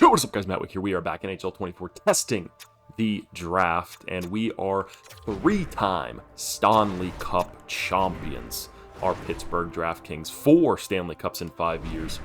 Yo, what's up guys, MattWic here. We are back in NHL 24 testing the draft, and we are three-time Stanley Cup champions. Our Pittsburgh DraftKings, 4 Stanley Cups in 5 years.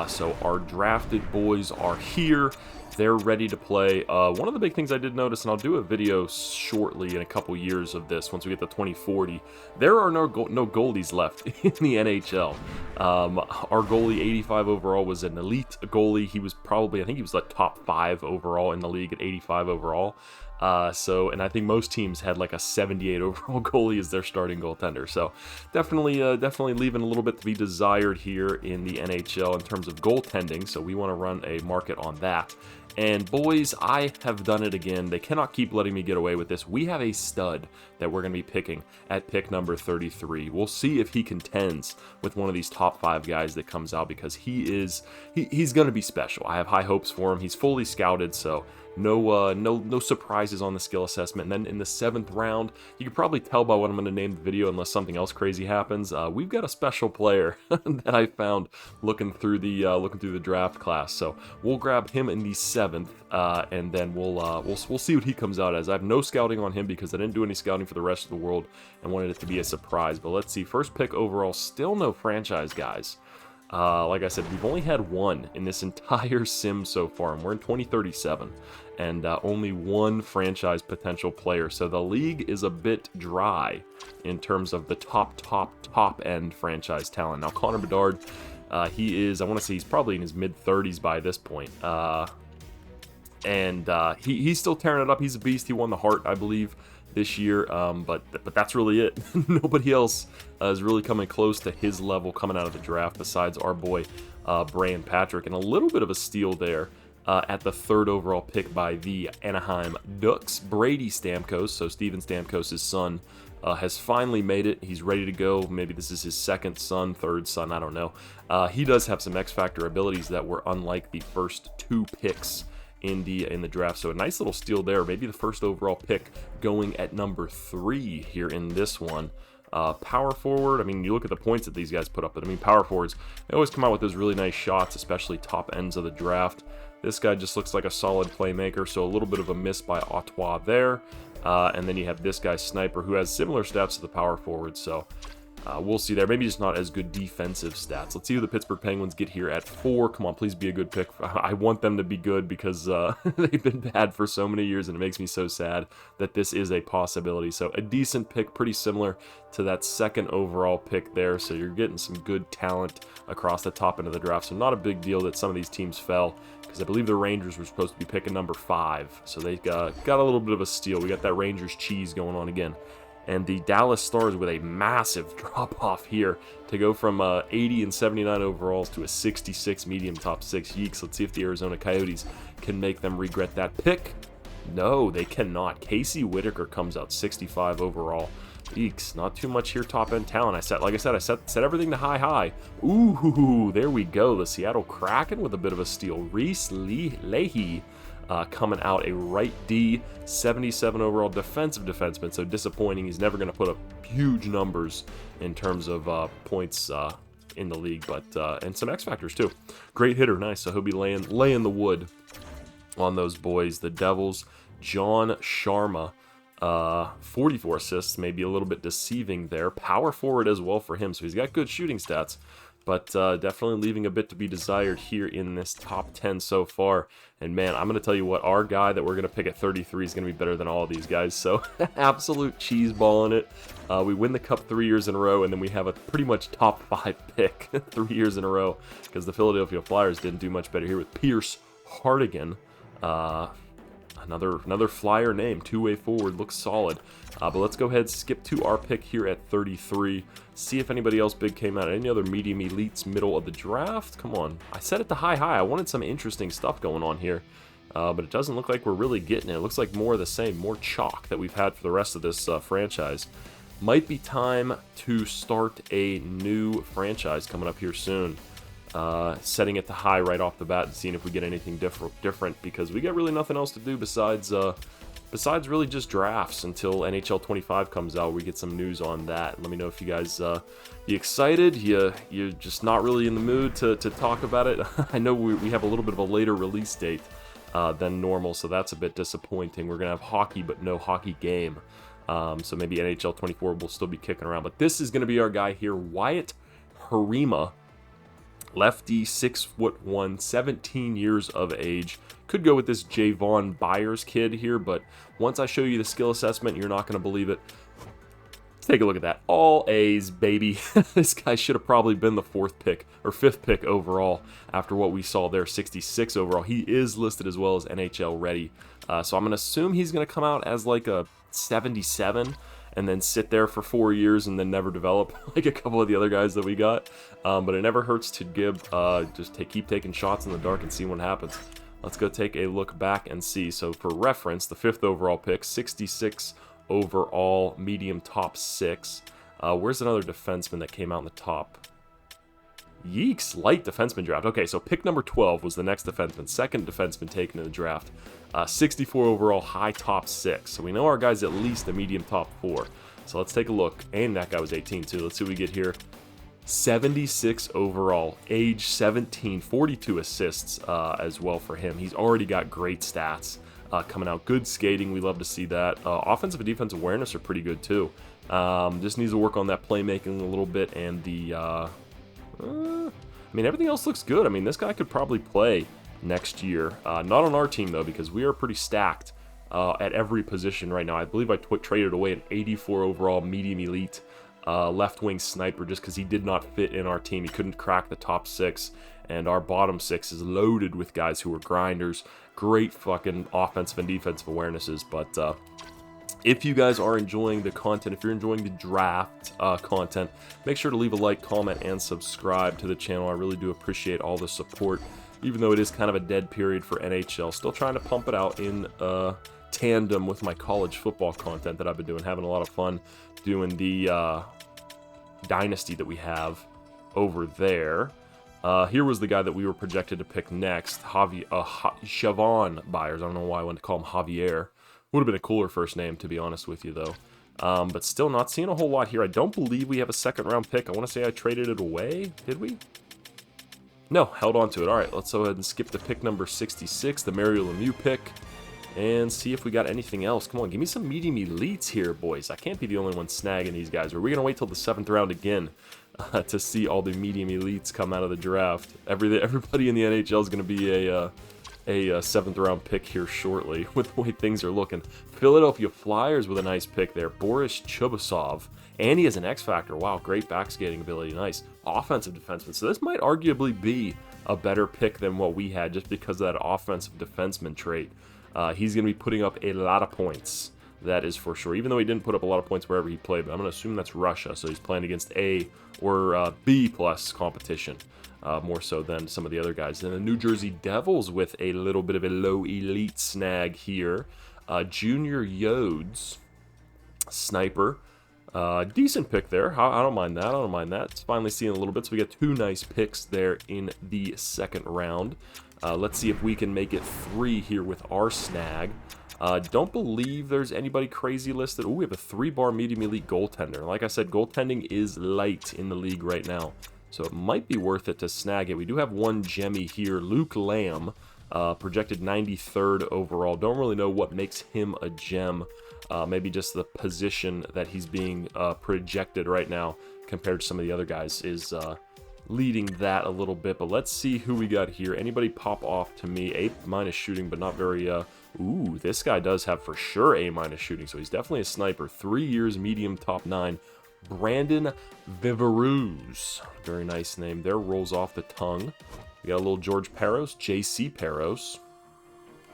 So our drafted boys are here. They're ready to play. One of the big things I did notice, and I'll do a video shortly in a couple years of this once we get to 2040, there are no goalies left in the NHL. Our goalie, 85 overall, was an elite goalie. He was probably, I think he was like top 5 overall in the league at 85 overall. And I think most teams had like a 78 overall goalie as their starting goaltender. So definitely leaving a little bit to be desired here in the NHL in terms of goaltending. So we want to run a market on that. And boys, I have done it again. They cannot keep letting me get away with this. We have a stud that we're going to be picking at pick number 33. We'll see if he contends with one of these top 5 guys that comes out, because he's going to be special. I have high hopes for him. He's fully scouted, so no surprises on the skill assessment. And then in the 7th round, you can probably tell by what I'm going to name the video, unless something else crazy happens. We've got a special player that I found looking through the draft class. So we'll grab him in the 7th, and then we'll see what he comes out as. I have no scouting on him because I didn't do any scouting for the rest of the world and wanted it to be a surprise. But let's see. First pick overall, still no franchise guys. Like I said, we've only had one in this entire sim so far, and we're in 2037, and only one franchise potential player. So the league is a bit dry in terms of the top end franchise talent. Now, Connor Bedard, he is, I want to say he's probably in his mid-30s by this point. He's still tearing it up. He's a beast. He won the Hart, I believe, this year, but that's really it. Nobody else is really coming close to his level coming out of the draft besides our boy Brian Patrick, and a little bit of a steal there at the 3rd overall pick by the Anaheim Ducks. Brady Stamkos, so Steven Stamkos' son, has finally made it. He's ready to go. Maybe this is his 2nd son, 3rd son, I don't know. He does have some X-Factor abilities that were unlike the first 2 picks in the draft. So a nice little steal there. Maybe the 1st overall pick going at number 3 here in this one. Power forward, I mean, you look at the points that these guys put up, but I mean, power forwards, they always come out with those really nice shots, especially top ends of the draft. This guy just looks like a solid playmaker, so a little bit of a miss by Ottawa there. And then you have this guy, Sniper, who has similar stats to the power forward, so we'll see there. Maybe just not as good defensive stats. Let's see who the Pittsburgh Penguins get here at 4. Come on, please be a good pick. I want them to be good because they've been bad for so many years, and it makes me so sad that this is a possibility. So a decent pick, pretty similar to that 2nd overall pick there. So you're getting some good talent across the top end of the draft. So not a big deal that some of these teams fell, because I believe the Rangers were supposed to be picking number 5. So they got a little bit of a steal. We got that Rangers cheese going on again. And the Dallas Stars with a massive drop-off here to go from 80 and 79 overalls to a 66 medium top 6. Yeeks. Let's see if the Arizona Coyotes can make them regret that pick. No, they cannot. Casey Whitaker comes out 65 overall. Yeeks. Not too much here top-end talent. I set everything to high. Ooh, there we go. The Seattle Kraken with a bit of a steal. Reese Leahy. Coming out a right D, 77 overall defensive defenseman, so disappointing. He's never going to put up huge numbers in terms of points in the league, but and some X factors too. Great hitter, nice. So he'll be laying the wood on those boys. The Devils, John Sharma, 44 assists, maybe a little bit deceiving there. Power forward as well for him, so he's got good shooting stats, but definitely leaving a bit to be desired here in this top 10 so far. And man, I'm going to tell you what, our guy that we're going to pick at 33 is going to be better than all of these guys. So absolute cheese ball in it. We win the Cup 3 years in a row, and then we have a pretty much top 5 pick 3 years in a row, because the Philadelphia Flyers didn't do much better here with Pierce Hardigan. Another Flyer name, 2-way forward, looks solid. But let's go ahead, skip to our pick here at 33. See if anybody else big came out. Any other medium elites middle of the draft? Come on. I set it to high. I wanted some interesting stuff going on here. But it doesn't look like we're really getting it. It looks like more of the same, more chalk that we've had for the rest of this franchise. Might be time to start a new franchise coming up here soon. Setting it to high right off the bat and seeing if we get anything different, because we got really nothing else to do besides besides really just drafts until NHL 25 comes out. We get some news on that. Let me know if you guys you excited, you're just not really in the mood to talk about it. I know we have a little bit of a later release date than normal, so that's a bit disappointing. We're going to have hockey, but no hockey game. So maybe NHL 24 will still be kicking around. But this is going to be our guy here, Wyatt Harima. Lefty, 6'1", 17 years of age. Could go with this Javon Byers kid here, but once I show you the skill assessment, you're not going to believe it. Let's take a look at that. All A's, baby. This guy should have probably been the 4th pick or 5th pick overall after what we saw there, 66 overall. He is listed as well as NHL ready. So I'm going to assume he's going to come out as like a 77 and then sit there for 4 years and then never develop like a couple of the other guys that we got. But it never hurts to give, keep taking shots in the dark and see what happens. Let's go take a look back and see. So for reference, the 5th overall pick, 66 overall, medium top 6. Where's another defenseman that came out in the top? Yeeks, light defenseman draft. Okay, so pick number 12 was the next defenseman, 2nd defenseman taken in the draft. 64 overall, high top 6. So we know our guy's at least a medium top 4. So let's take a look. And that guy was 18 too. Let's see what we get here. 76 overall, age 17, 42 assists as well for him. He's already got great stats coming out. Good skating, we love to see that. Offensive and defensive awareness are pretty good too. Just needs to work on that playmaking a little bit, and the I mean, everything else looks good. I mean, this guy could probably play next year. Not on our team though, because we are pretty stacked at every position right now. I believe I traded away an 84 overall medium elite left wing sniper just because he did not fit in our team. He couldn't crack the top 6, and our bottom 6 is loaded with guys who are grinders. Great fucking offensive and defensive awarenesses. But if you guys are enjoying the content, if you're enjoying the draft content, make sure to leave a like, comment, and subscribe to the channel. I really do appreciate all the support, even though it is kind of a dead period for NHL. Still trying to pump it out in tandem with my college football content that I've been doing. Having a lot of fun doing the dynasty that we have over there. Here was the guy that we were projected to pick next, Javon Byers. I don't know why I wanted to call him Javier. Would have been a cooler first name, to be honest with you, though. But still not seeing a whole lot here. I don't believe we have a 2nd round pick. I want to say I traded it away. Did we? No, held on to it. All right, let's go ahead and skip to pick number 66, the Mario Lemieux pick, and see if we got anything else. Come on, give me some medium elites here, boys. I can't be the only one snagging these guys. Or are we going to wait till the 7th round again to see all the medium elites come out of the draft? Everybody in the NHL is going to be a 7th round pick here shortly with the way things are looking. Philadelphia Flyers with a nice pick there. Boris Chubasov. And he has an X Factor. Wow, great backskating ability. Nice. Offensive defenseman. So this might arguably be a better pick than what we had just because of that offensive defenseman trait. He's going to be putting up a lot of points. That is for sure. Even though he didn't put up a lot of points wherever he played. But I'm going to assume that's Russia. So he's playing against A or B plus competition. More so than some of the other guys. And the New Jersey Devils with a little bit of a low elite snag here. Junior Yodes, sniper. Decent pick there. I don't mind that. I don't mind that. It's finally seeing a little bit. So we got 2 nice picks there in the 2nd round. Let's see if we can make it 3 here with our snag. Don't believe there's anybody crazy listed. Oh, we have a 3-bar medium elite goaltender. Like I said, goaltending is light in the league right now. So it might be worth it to snag it. We do have 1 gemmy here. Luke Lamb, projected 93rd overall. Don't really know what makes him a gem. Maybe just the position that he's being projected right now compared to some of the other guys is leading that a little bit. But let's see who we got here. Anybody pop off to me? A- shooting, but not very... Ooh, this guy does have for sure A- shooting, so he's definitely a sniper. 3 years, medium, top 9. Brandon Viveroux. Very nice name there. Rolls off the tongue. We got a little George Peros, JC Peros.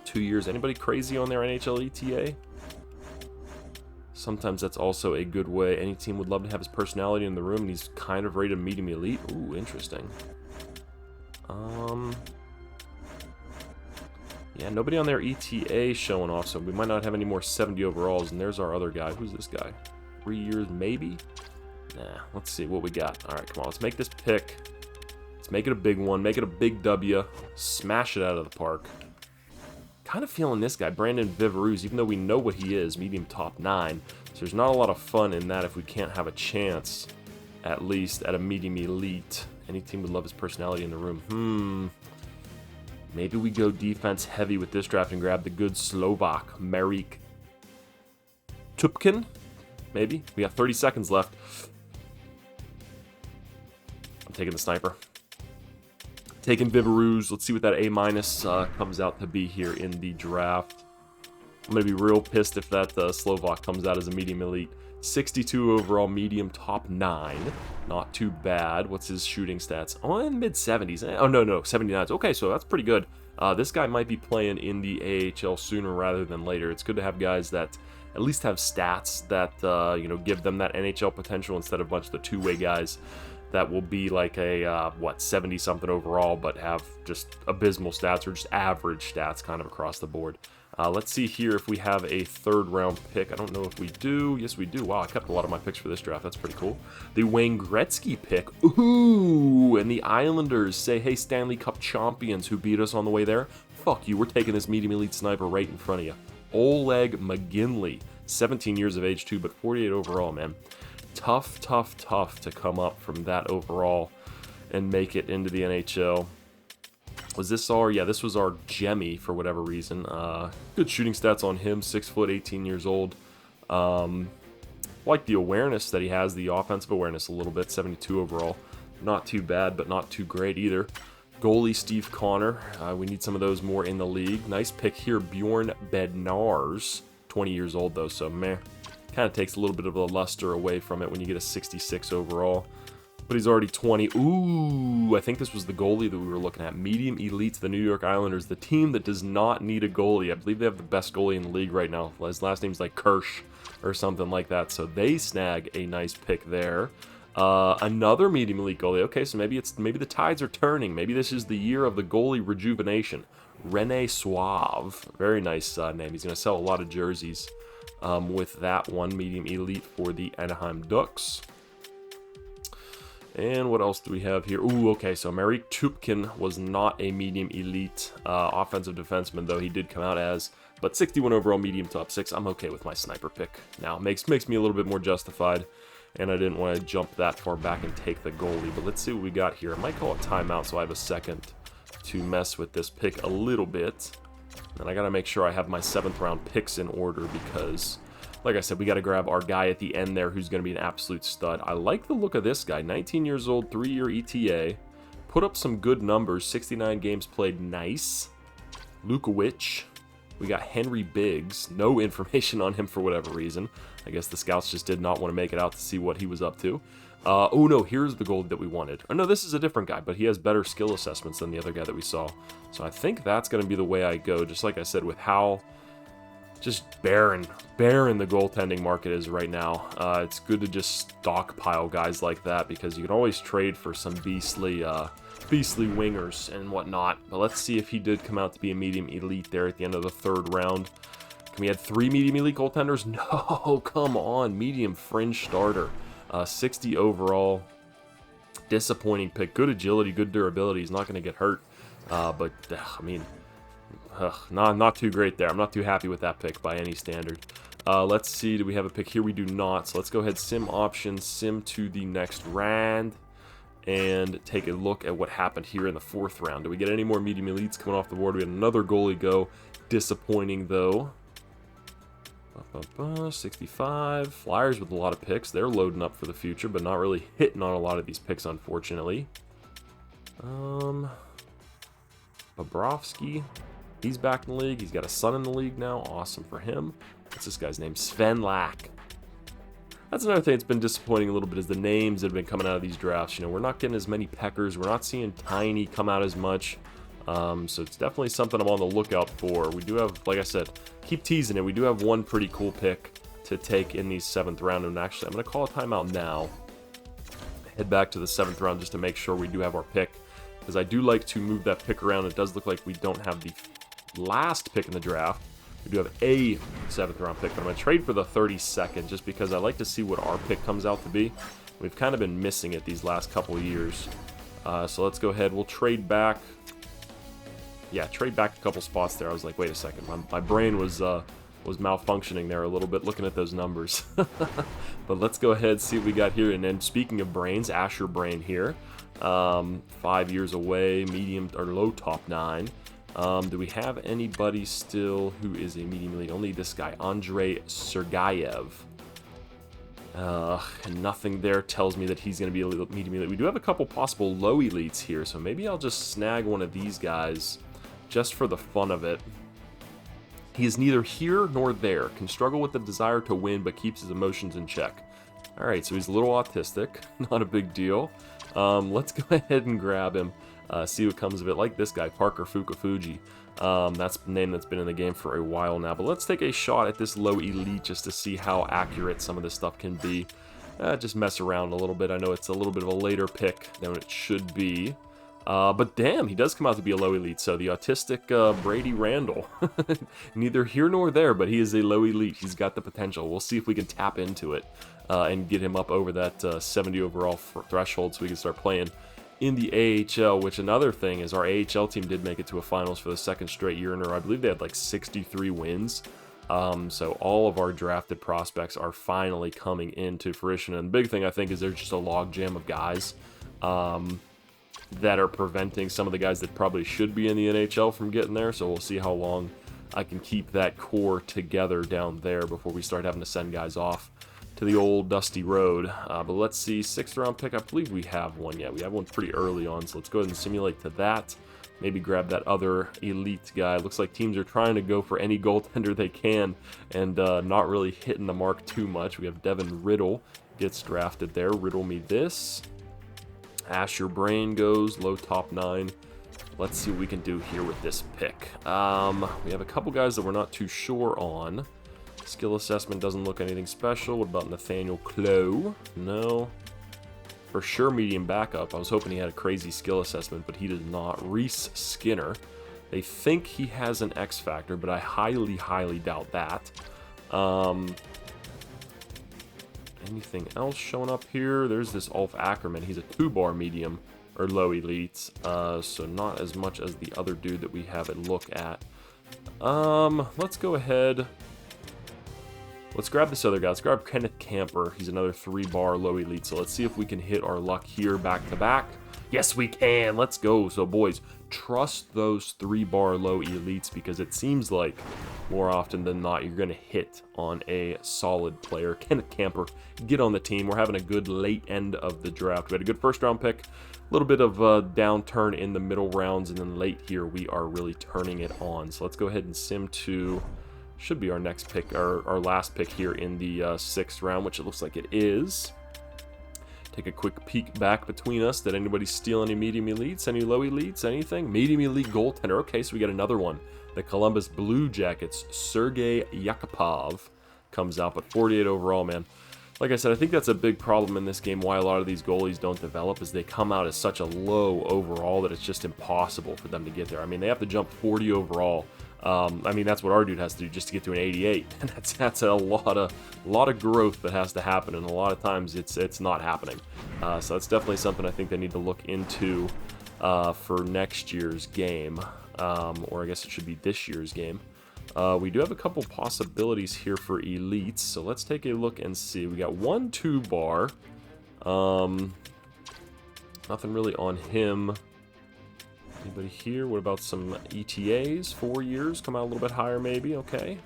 2 years. Anybody crazy on their NHL ETA? Sometimes that's also a good way. Any team would love to have his personality in the room, and he's kind of rated medium elite. Ooh, interesting. Yeah, nobody on their ETA showing off, so we might not have any more 70 overalls. And there's our other guy. Who's this guy? 3 years, maybe? Nah, let's see what we got. All right, come on. Let's make this pick. Let's make it a big one. Make it a big W. Smash it out of the park. kind of feeling this guy, Brandon Viveruz, even though we know what he is, medium top 9. So there's not a lot of fun in that if we can't have a chance, at least, at a medium elite. Any team would love his personality in the room. Maybe we go defense heavy with this draft and grab the good Slovak, Marek Tupkin. Maybe. We got 30 seconds left. I'm taking the sniper. Taking Viveruz. Let's see what that A- comes out to be here in the draft. I'm going to be real pissed if that Slovak comes out as a medium elite. 62 overall, medium, top 9. Not too bad. What's his shooting stats? Oh, in mid-70s. Oh, no, 79s. Okay, so that's pretty good. This guy might be playing in the AHL sooner rather than later. It's good to have guys that at least have stats that, give them that NHL potential instead of a bunch of the two-way guys that will be like a, 70-something overall, but have just abysmal stats or just average stats kind of across the board. Let's see here if we have a third-round pick. I don't know if we do. Yes, we do. Wow, I kept a lot of my picks for this draft. That's pretty cool. The Wayne Gretzky pick. Ooh, and the Islanders say, hey, Stanley Cup champions who beat us on the way there, fuck you. We're taking this medium elite sniper right in front of you. Oleg McGinley, 17 years of age too, but 48 overall, man. Tough to come up from that overall and make it into the NHL. Was this our... Yeah, this was our Jemmy for whatever reason. Good shooting stats on him, 6 foot, 18 years old. Like the awareness that he has, the offensive awareness a little bit, 72 overall. Not too bad, but not too great either. Goalie Steve Connor. We need some of those more in the league. Nice pick here, Bjorn Bednars. 20 years old though, so meh. Kind of takes a little bit of the luster away from it when you get a 66 overall. But he's already 20. Ooh, I think this was the goalie that we were looking at. Medium elite, the New York Islanders, the team that does not need a goalie. I believe they have the best goalie in the league right now. His last name's like Kirsch or something like that. So they snag a nice pick there. Another medium elite goalie. Okay, so maybe the tides are turning. Maybe this is the year of the goalie rejuvenation. Rene Suave. Very nice name. He's going to sell a lot of jerseys. With that one, medium elite for the Anaheim Ducks. And what else do we have here? Ooh, okay, so Marek Tupkin was not a medium elite offensive defenseman, though he did come out as, but 61 overall, medium top 6. I'm okay with my sniper pick now. Makes me a little bit more justified, and I didn't want to jump that far back and take the goalie, but let's see what we got here. I might call it timeout so I have a second to mess with this pick a little bit. And I got to make sure I have my 7th round picks in order because, like I said, we got to grab our guy at the end there who's going to be an absolute stud. I like the look of this guy. 19 years old, 3-year ETA. Put up some good numbers. 69 games played. Nice. Lukowicz. We got Henry Biggs. No information on him for whatever reason. I guess the scouts just did not want to make it out to see what he was up to. Oh no, here's the goalie that we wanted. Oh no, this is a different guy, but he has better skill assessments than the other guy that we saw. So I think that's going to be the way I go, just like I said, with how just barren the goaltending market is right now. It's good to just stockpile guys like that because you can always trade for some beastly wingers and whatnot. But let's see if he did come out to be a medium elite there at the end of the 3rd round. Can we add 3 medium elite goaltenders? No, come on, medium fringe starter. 60 overall, disappointing pick. Good agility, good durability. He's not going to get hurt, but I mean, not too great there. I'm not too happy with that pick by any standard. Let's see, do we have a pick here? We do not, so let's go ahead, sim options, sim to the next round, and take a look at what happened here in the 4th round. Do we get any more medium elites coming off the board? We had another goalie go. Disappointing, though. 65. Flyers with a lot of picks. They're loading up for the future, but not really hitting on a lot of these picks, unfortunately. Bobrovsky. He's back in the league. He's got a son in the league now. Awesome for him. What's this guy's name? Sven Lack. That's another thing that's been disappointing a little bit is the names that have been coming out of these drafts. You know, we're not getting as many Peckers. We're not seeing Tiny come out as much. So it's definitely something I'm on the lookout for. We do have, like I said, keep teasing it. We do have one pretty cool pick to take in the 7th round. And actually, I'm going to call a timeout now. Head back to the 7th round just to make sure we do have our pick. Because I do like to move that pick around. It does look like we don't have the last pick in the draft. We do have a 7th round pick, but I'm going to trade for the 32nd just because I like to see what our pick comes out to be. We've kind of been missing it these last couple of years. So let's go ahead. We'll trade back. Yeah, trade back a couple spots there. I was like, wait a second, my brain was malfunctioning there a little bit looking at those numbers. But let's go ahead and see what we got here. And then speaking of brains, Asher Brain here. 5 years away, medium or low top 9. Do we have anybody still who is a medium elite? Only this guy, Andrei Sergeyev. And nothing there tells me that he's going to be a medium elite. We do have a couple possible low elites here, so maybe I'll just snag one of these guys just for the fun of it. He is neither here nor there, can struggle with the desire to win, but keeps his emotions in check. Alright, so he's a little autistic, not a big deal. Let's go ahead and grab him, see what comes of it. Like this guy, Parker Fukafuji. That's the name that's been in the game for a while now. But let's take a shot at this low elite just to see how accurate some of this stuff can be. Just mess around a little bit. I know it's a little bit of a later pick than it should be. But damn, he does come out to be a low elite. So the autistic Brady Randall. Neither here nor there, but he is a low elite. He's got the potential. We'll see if we can tap into it and get him up over that 70 overall threshold so we can start playing in the AHL, which another thing is our AHL team did make it to a finals for the second straight year in a row. I believe they had like 63 wins. So all of our drafted prospects are finally coming into fruition. And the big thing I think is there's just a logjam of guys that are preventing some of the guys that probably should be in the NHL from getting there. So we'll see how long I can keep that core together down there before we start having to send guys off to the old dusty road. But let's see, 6th round pick, I believe we have one. Yeah, we have one pretty early on, so let's go ahead and simulate to that. Maybe grab that other elite guy. Looks like teams are trying to go for any goaltender they can and not really hitting the mark too much. We have Devin Riddle gets drafted there. Riddle me this. Asher Brain goes, low top 9. Let's see what we can do here with this pick. We have a couple guys that we're not too sure on. Skill assessment doesn't look anything special. What about Nathaniel Clough? No. For sure medium backup. I was hoping he had a crazy skill assessment, but he does not. Reese Skinner. They think he has an X factor, but I highly, highly doubt that. Anything else showing up here? There's this Ulf Ackerman. He's a 2-bar medium or low elite, so not as much as the other dude that we have a look at. Let's go ahead. Let's grab this other guy. Let's grab Kenneth Camper. He's another 3-bar low elite. So let's see if we can hit our luck here back to back. Yes, we can. Let's go. So boys, trust those 3-bar low elites because it seems like more often than not you're going to hit on a solid player. Kenneth Camper, get on the team. We're having a good late end of the draft. We had a good first round pick. A little bit of a downturn in the middle rounds, and then late here we are really turning it on. So let's go ahead and sim to... should be our next pick, our last pick here in the 6th round, which it looks like it is. Take a quick peek back between us. Did anybody steal any medium elites, any low elites, anything? Medium elite goaltender. Okay, so we got another one. The Columbus Blue Jackets, Sergei Yakupov comes out, but 48 overall, man. Like I said, I think that's a big problem in this game, why a lot of these goalies don't develop, is they come out as such a low overall that it's just impossible for them to get there. I mean, they have to jump 40 overall. I mean, that's what our dude has to do just to get to an 88, and that's a lot of growth that has to happen, and a lot of times it's not happening. So that's definitely something I think they need to look into for next year's game, or I guess it should be this year's game. We do have a couple possibilities here for elites, so let's take a look and see. We got one 2-bar. Nothing really on him. Anybody here? What about some ETAs? 4 years, come out a little bit higher maybe, okay.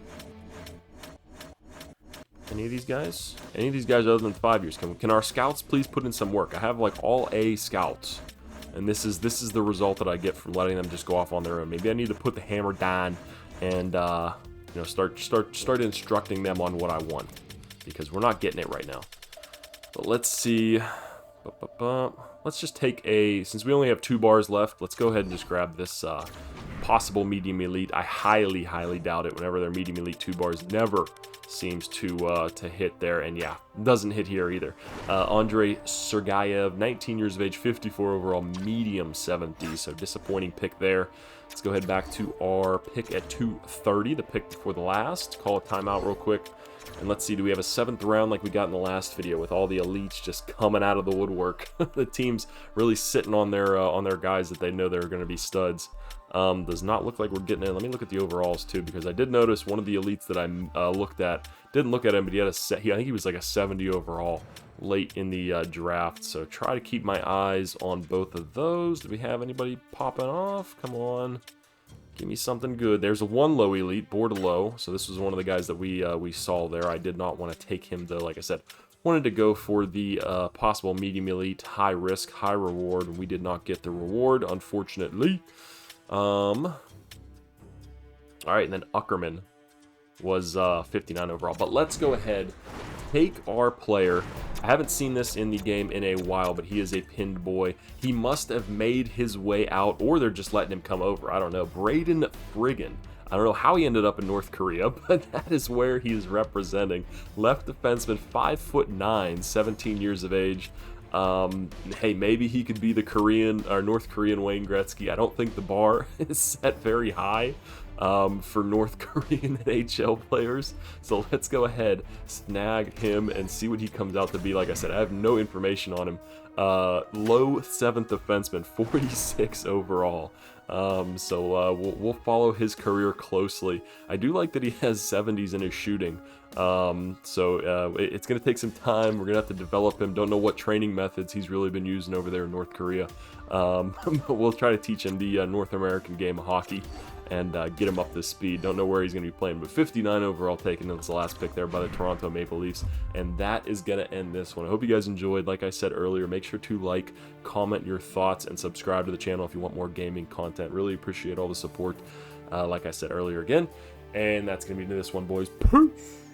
Any of these guys? Any of these guys other than 5 years? Can our scouts please put in some work? I have like all A scouts, and this is the result that I get from letting them just go off on their own. Maybe I need to put the hammer down and you know, start instructing them on what I want, because we're not getting it right now. But let's see. Let's just take since we only have 2 bars left, let's go ahead and just grab this possible medium elite. I highly, highly doubt it. Whenever they're medium elite, 2 bars never seems to hit there, and yeah, doesn't hit here either. Andrei Sergeyev, 19 years of age, 54 overall, medium 7D, so disappointing pick there. Let's go ahead back to our pick at 230, the pick before the last. Call a timeout real quick. And let's see, do we have a 7th round like we got in the last video with all the elites just coming out of the woodwork? The team's really sitting on their guys that they know they're going to be studs. Does not look like we're getting in. Let me look at the overalls too, because I did notice one of the elites that I looked at, didn't look at him, but he had a I think he was like a 70 overall late in the draft. So try to keep my eyes on both of those. Do we have anybody popping off? Come on. Give me something good. There's a 1 low elite, Bordelot. So this was one of the guys that we saw there. I did not want to take him though. Like I said, wanted to go for the possible medium elite, high risk, high reward, and we did not get the reward, unfortunately. All right, and then Uckerman was 59 overall. But let's go ahead, take our player. I haven't seen this in the game in a while, but he is a pinned boy. He must have made his way out, or they're just letting him come over. I don't know. Braden Friggin. I don't know how he ended up in North Korea, but that is where he is representing. Left defenseman, 5'9", 17 years of age. Hey, maybe he could be the Korean or North Korean Wayne Gretzky. I don't think the bar is set very high for North Korean NHL players. So let's go ahead, snag him, and see what he comes out to be. Like I said, I have no information on him. Low 7th defenseman, 46 overall. We'll follow his career closely. I do like that he has 70s in his shooting. It's going to take some time. We're going to have to develop him. Don't know what training methods he's really been using over there in North Korea. But we'll try to teach him the North American game of hockey and get him up to speed. Don't know where he's going to be playing, but 59 overall taken. That's the last pick there by the Toronto Maple Leafs. And that is going to end this one. I hope you guys enjoyed. Like I said earlier, make sure to like, comment your thoughts, and subscribe to the channel if you want more gaming content. Really appreciate all the support, like I said earlier again. And that's going to be this one, boys. Peace!